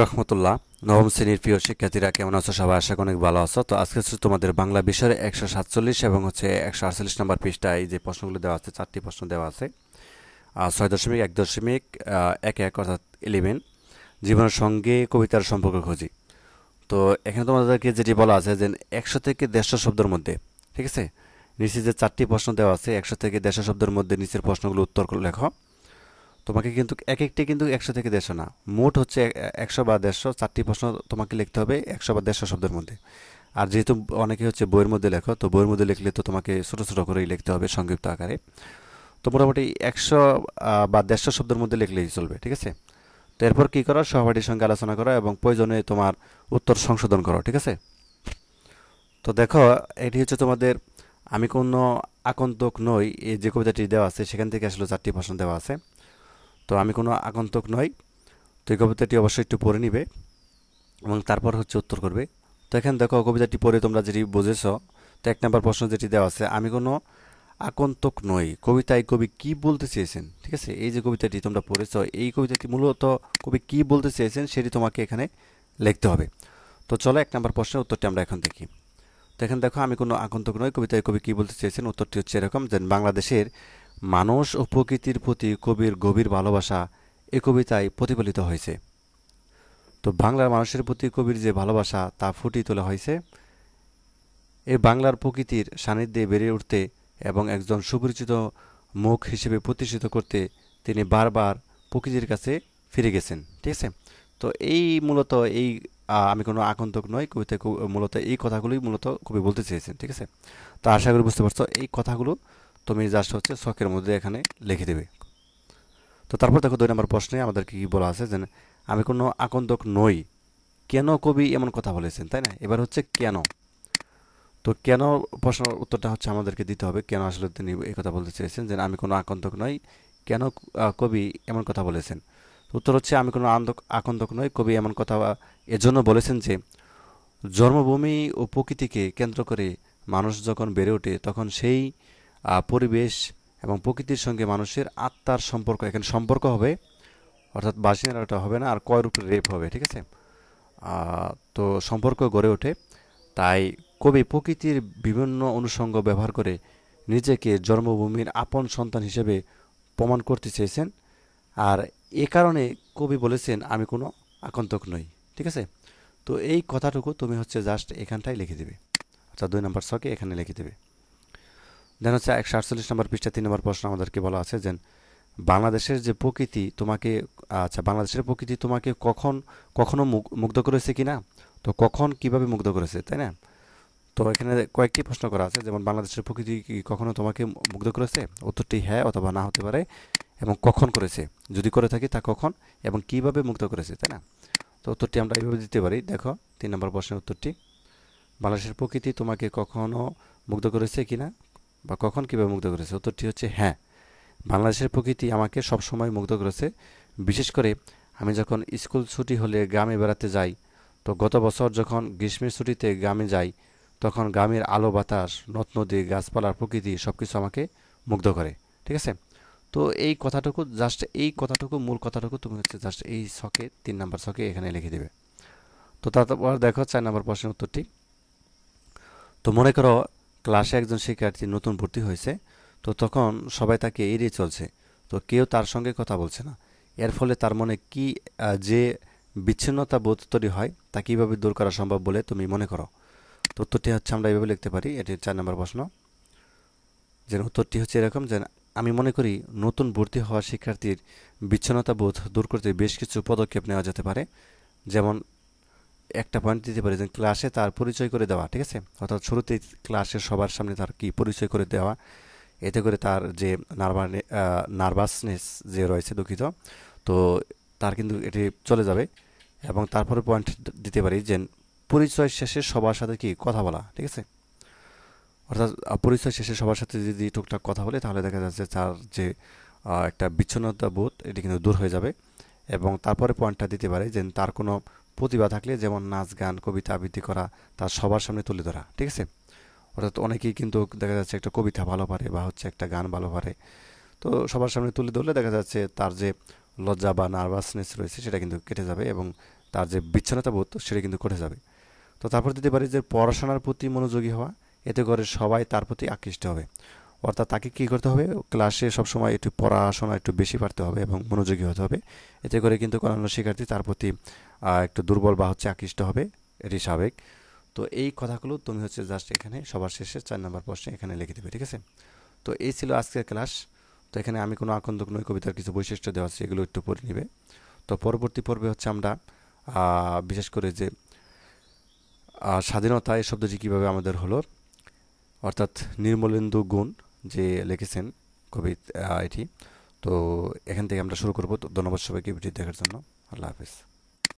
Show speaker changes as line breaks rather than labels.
রহমতুল্লাহ। নবম শ্রেণীর প্রিয় শিক্ষার্থীরা কেমন আছো? সবাই আশা করি অনেক ভালো আছো। তো আজকে হচ্ছে তোমাদের বাংলা বিষয়ের 147 এবং হচ্ছে 148 নম্বর পৃষ্ঠায় এই যে প্রশ্নগুলো দেওয়া আছে, 4টি প্রশ্ন দেওয়া আছে। 6.1.11 অর্থাৎ 11 জীবনের সঙ্গে কবিতার সম্পর্ক খুঁজি। তো এখানে তোমাদেরকে যেটি বলা আছে যে 100 থেকে 150 শব্দের মধ্যে, ঠিক আছে, নিচে যে 4টি প্রশ্ন দেওয়া আছে 100 থেকে 150 শব্দের মধ্যে নিচের প্রশ্নগুলো উত্তর লেখো। তোমাকে কিন্তু এক একটি কিন্তু 100 থেকে 150 না, মোট হচ্ছে 100 বা 150, 4টি প্রশ্ন তোমাকে লিখতে হবে 100 বা 150 শব্দের মধ্যে। আর যেহেতু অনেকে হচ্ছে বইয়ের মধ্যে লেখো, তো বইয়ের মধ্যে লিখলে তো তোমাকে ছোট ছোট করেই লিখতে হবে সংক্ষিপ্ত আকারে। তো মোটামুটি 100 বা 150 শব্দের মধ্যে লিখলেই চলবে, ঠিক আছে। তো এরপর কি করো, সহপাঠীর সঙ্গে আলোচনা করো এবং প্রয়োজনে তোমার উত্তর সংশোধন করো, ঠিক আছে। তো দেখো, এটি হচ্ছে তোমাদের আমি কোনো আগন্তুক নই, এই যে কবিতাটি দেওয়া আছে সেখান থেকে আসলে 4টি প্রশ্ন দেওয়া আছে। তো আমি কোনো আগন্তুক নই, তো এই কবিতাটি অবশ্যই একটু পড়ে নিবে এবং তারপর হচ্ছে উত্তর করবে। তো এখানে দেখো, কবিতাটি পড়ে তোমরা যেটি বুঝেছ, তো 1 নম্বর প্রশ্ন যেটি দেওয়া আছে, আমি কোনো আগন্তুক নই, কবিতায় কবি কি বলতে চেয়েছেন, ঠিক আছে। এই যে কবিতাটি তোমরা পড়েছ, এই কবিতাটি মূলত কবি কি বলতে চেয়েছেন সেটি তোমাকে এখানে লিখতে হবে। তো চলো 1 নম্বর প্রশ্নের উত্তরটি আমরা এখন দেখি। তো এখানে দেখো, আমি কোনো আগন্তুক নই, কবিতায় কবি কি বলতে চেয়েছেন, উত্তরটি হচ্ছে এরকম যে বাংলাদেশের মানুষ ও প্রকৃতির প্রতি কবির গভীর ভালোবাসা এই কবিতায় প্রতিফলিত হয়েছে। তো বাংলার মানুষের প্রতি কবির যে ভালোবাসা তা ফুটিয়ে তোলা হয়েছে এই বাংলার প্রকৃতির সান্নিধ্যে বেড়ে উঠতে এবং একজন সুপরিচিত মুখ হিসেবে প্রতিষ্ঠিত করতে তিনি বারবার প্রকৃতির কাছে ফিরে গেছেন, ঠিক আছে। তো এই মূলত এই আমি কোনো আগন্তুক নই কবিতায় মূলত এই কথাগুলোই মূলত কবি বলতে চেয়েছেন, ঠিক আছে। তো আশা করি বুঝতে পারছো, এই কথাগুলো তুমি জাস্ট হচ্ছে ছকের মধ্যে এখানে লিখে দেবে। তো তারপর দেখো 2 নম্বর প্রশ্নে আমাদেরকে কি বলা আছে যে আমি কোনো আগন্তুক নই, কেন কবি এমন কথা বলেছেন, তাই না। এবার হচ্ছে কেন। তো কেন প্রশ্ন উত্তরটা হচ্ছে আমাদেরকে দিতে হবে, কেন আসলে তিনি এই কথা বলতে চেয়েছেন যে আমি কোনো আগন্তুক নই, কেন কবি এমন কথা বলেছেন। উত্তর হচ্ছে আমি কোনো আগন্তুক নই, কবি এমন কথা এজন্য বলেছেন যে জন্মভূমি ও প্রকৃতিকে কেন্দ্র করে মানুষ যখন বেড়ে ওঠে তখন সেই পরিবেশ এবং প্রকৃতির সঙ্গে মানুষের আত্মার সম্পর্ক, এখানে সম্পর্ক হবে, অর্থাৎ বাসিন্দাটা হবে না, আর কয়ের উপরে রেপ হবে, ঠিক আছে। তো সম্পর্ক গড়ে ওঠে। তাই কবি প্রকৃতির বিভিন্ন অনুষঙ্গ ব্যবহার করে নিজেকে জন্মভূমির আপন সন্তান হিসেবে প্রমাণ করতে চেয়েছেন। আর এ কারণে কবি বলেছেন আমি কোনো আগন্তুক নই, ঠিক আছে। তো এই কথাটুকু তুমি হচ্ছে জাস্ট এখানটাই লিখে দেবে, অর্থাৎ 2 নম্বর ছকে এখানে লিখে দেবে। দেন হচ্ছে 148 নম্বর পৃষ্ঠা 3 নম্বর প্রশ্ন আমাদেরকে বলা আছে যে বাংলাদেশের যে প্রকৃতি তোমাকে, আচ্ছা, বাংলাদেশের প্রকৃতি তোমাকে কখনো মুগ্ধ করেছে কিনা। তো কখন কিভাবে মুগ্ধ করেছে, তাই না। তো এখানে কয়েকটি প্রশ্ন করা আছে, যেমন বাংলাদেশের প্রকৃতি কি কখনো তোমাকে মুগ্ধ করেছে, উত্তরটি হ্যাঁ অথবা না হতে পারে, এবং কখন করেছে, যদি করে থাকি তা কখন এবং কিভাবে মুগ্ধ করেছে, তাই না। তো উত্তরটি আমরা এইভাবে দিতে পারি। দেখো 3 নম্বর প্রশ্নের উত্তরটি, বাংলাদেশের প্রকৃতি তোমাকে কখনো মুগ্ধ করেছে কিনা বা কখন কিভাবে মুগ্ধ করেছে, উত্তরটি হচ্ছে হ্যাঁ, বাংলাদেশের প্রকৃতি আমাকে সবসময় মুগ্ধ করেছে। বিশেষ করে আমি যখন স্কুল ছুটি হলে গ্রামে বেড়াতে যাই, তো গত বছর যখন গ্রীষ্মের ছুটিতে গ্রামে যাই তখন গ্রামের আলো বাতাস নদ নদী গাছপালার প্রকৃতি সব কিছু আমাকে মুগ্ধ করে, ঠিক আছে। তো এই কথাটুকু জাস্ট, এই কথাটুকু মূল কথাটুকু তুমি হচ্ছে জাস্ট এই ছকে 3 নম্বর ছকে এখানে লিখে দেবে। তো তারপর দেখো 4 নম্বর প্রশ্নের উত্তরটি। তো মনে করো ক্লাসে একজন শিক্ষার্থী নতুন ভর্তি হয়েছে, তো তখন সবাই তাকে এড়িয়ে চলছে, তো কেউ তার সঙ্গে কথা বলছে না। এর ফলে তার মনে কি যে বিচ্ছিন্নতা বোধ তৈরি হয় তা কিভাবে দূর করা সম্ভব বলে তুমি মনে করো। তো উত্তরটি হচ্ছে আমরা এইভাবে লিখতে পারি, এটি 4 নম্বর প্রশ্ন, যে উত্তরটি হচ্ছে এরকম যে আমি মনে করি নতুন ভর্তি হওয়া শিক্ষার্থীর বিচ্ছিন্নতা বোধ দূর করতে বেশ কিছু পদক্ষেপ নেওয়া যেতে পারে। যেমন একটা পয়েন্ট দিতে পারি যে ক্লাসে তার পরিচয় করে দেওয়া, ঠিক আছে, অর্থাৎ শুরুতেই ক্লাসের সবার সামনে তার কি পরিচয় করে দেওয়া। এতে করে তার যে নার্ভাসনেস যে রয়েছে, দুঃখিত, তো তার কিন্তু এটি চলে যাবে। এবং তারপরে পয়েন্ট দিতে পারি যে পরিচয় শেষে সবার সাথে কি কথা বলা, ঠিক আছে, অর্থাৎ পরিচয় শেষে সবার সাথে যদি টুকটাক কথা বলে তাহলে দেখা যাচ্ছে তার যে একটা বিচ্ছিন্নতা বোধ এটি কিন্তু দূর হয়ে যাবে। এবং তারপরে পয়েন্টটা দিতে পারে যে তার কোনো প্রতিভা থাকলে, যেমন নাচ গান কবিতা আবৃত্তি করা, তার সবার সামনে তুলে ধরা, ঠিক আছে। অর্থাৎ অনেকেই কিন্তু দেখা যাচ্ছে একটা কবিতা ভালো পারে বা হচ্ছে একটা গান ভালো পারে, তো সবার সামনে তুলে ধরলে দেখা যাচ্ছে তার যে লজ্জা বা নার্ভাসনেস রয়েছে সেটা কিন্তু কেটে যাবে এবং তার যে বিচ্ছিন্নতা বোধ সেটা কিন্তু কমে যাবে। তো তারপর দিতে পারি যে পড়াশোনার প্রতি মনোযোগী হওয়া, এতে করে সবাই তার প্রতি আকৃষ্ট হবে। অর্থাৎ তাকে কী করতে হবে, ক্লাসে সবসময় একটু পড়াশোনা একটু বেশি পারতে হবে এবং মনোযোগী হতে হবে। এতে করে কিন্তু অন্যান্য শিক্ষার্থী তার প্রতি একটু দুর্বল বা আকৃষ্ট হবে, এটি স্বাভাবিক। তো এই কথাগুলো তুমি জাস্ট এখানে সবার শেষে 4 নম্বর প্রশ্নে এখানে লিখে দেবে, ঠিক আছে? তো এই ছিল আজকের ক্লাস। তো এখানে আমি কোনো আকন্দক নই কবিতার কিছু বৈশিষ্ট্য দেওয়া আছে, এগুলো একটু পড়ে নিবে। তো পরবর্তী পর্বে আমরা বিশেষ করে যে স্বাধীনতা এই শব্দটি কীভাবে আমাদের হলো, অর্থাৎ নির্মলেন্দু গুণ যে লিখেছেন কবি এটি। তো এখান থেকে আমরা শুরু করব। তো ধন্যবাদ সবাইকে ভিডিও দেখার জন্য। আল্লাহ হাফেজ।